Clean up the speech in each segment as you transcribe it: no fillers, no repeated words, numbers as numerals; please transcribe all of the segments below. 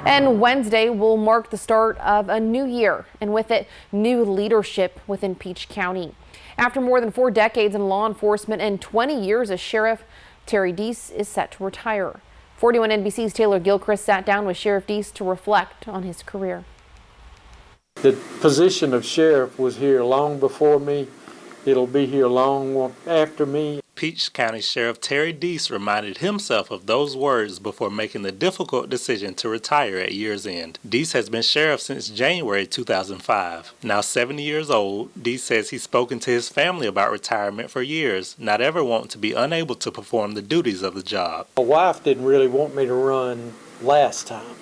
And Wednesday will mark the start of a new year, and with it, new leadership within Peach County. After more than 4 decades in law enforcement and 20 years as sheriff, Terry Deese is set to retire. 41 NBC's Taylor Gilchrist sat down with Sheriff Deese to reflect on his career. The position of sheriff was here long before me. It'll be here long after me. Peach County Sheriff Terry Deese reminded himself of those words before making the difficult decision to retire at year's end. Deese has been sheriff since January 2005. Now 70 years old, Deese says he's spoken to his family about retirement for years, not ever wanting to be unable to perform the duties of the job. My wife didn't really want me to run last time,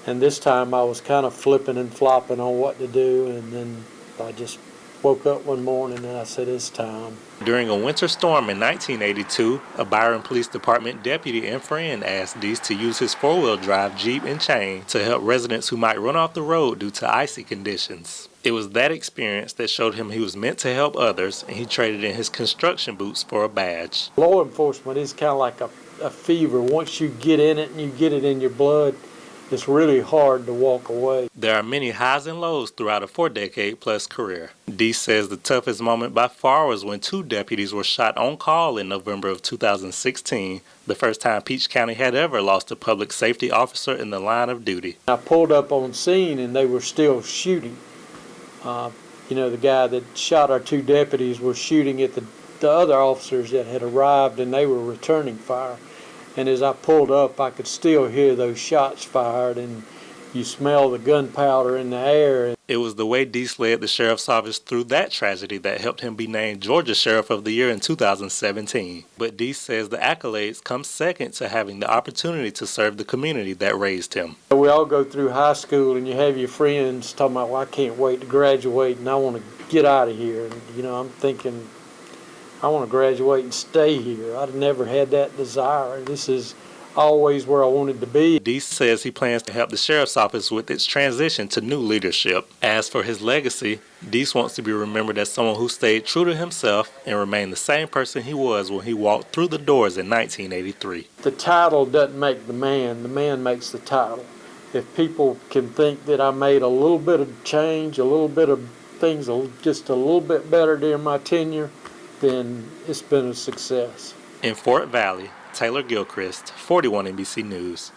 and this time I was kind of flipping and flopping on what to do, and then I just woke up one morning and I said, it's time. During a winter storm in 1982, a Byron Police Department deputy and friend asked Deese to use his four-wheel drive Jeep and chain to help residents who might run off the road due to icy conditions. It was that experience that showed him he was meant to help others, and he traded in his construction boots for a badge. Law enforcement is kind of like a fever. Once you get in it and you get it in your blood, it's really hard to walk away. There are many highs and lows throughout a 4-decade-plus career. Deese says the toughest moment by far was when 2 deputies were shot on call in November of 2016, the first time Peach County had ever lost a public safety officer in the line of duty. I pulled up on scene and they were still shooting. The guy that shot our 2 deputies was shooting at the other officers that had arrived, and they were returning fire. And as I pulled up, I could still hear those shots fired, and you smell the gunpowder in the air. It was the way Deese led the sheriff's office through that tragedy that helped him be named Georgia Sheriff of the Year in 2017. But Deese says the accolades come second to having the opportunity to serve the community that raised him. We all go through high school, and you have your friends talking about, well, I can't wait to graduate, and I want to get out of here. And, I'm thinking, I want to graduate and stay here. I've never had that desire. This is always where I wanted to be. Deese says he plans to help the sheriff's office with its transition to new leadership. As for his legacy, Deese wants to be remembered as someone who stayed true to himself and remained the same person he was when he walked through the doors in 1983. The title doesn't make the man makes the title. If people can think that I made a little bit of change, a little bit of things just a little bit better during my tenure, then it's been a success. In Fort Valley, Taylor Gilchrist, 41 NBC News.